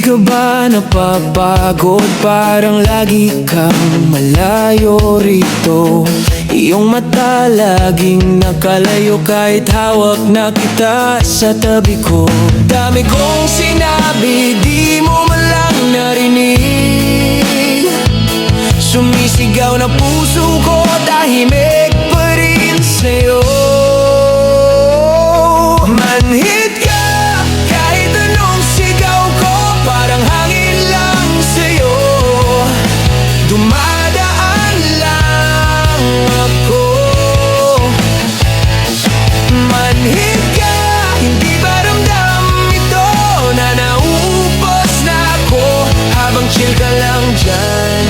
Di ka ba napapagod? Parang lagi kang malayo rito. Iyong mata laging nakalayo kahit hawak na kita sa tabi ko. Dami kong sinabi, di mo man lang narinig. Sumisigaw na puso ko, tahimik pa rin sa'yo. Manhid ka, kahit anong sigaw ko, parang hangin lang sa'yo. Dumadaan lang ako. Manhid ka, hindi ba ramdam ito na nauubos na ako habang chill ka lang dyan?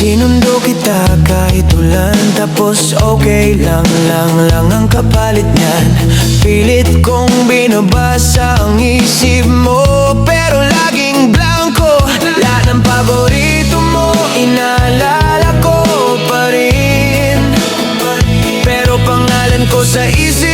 Sinundo kita kahit ulan, tapos okay lang ang kapalit niyan. Pilit kong binabasa ang isip mo, pero laging blanco. Lahat ng paborito mo, inaalala ko pa rin. Pero pangalan ko sa isip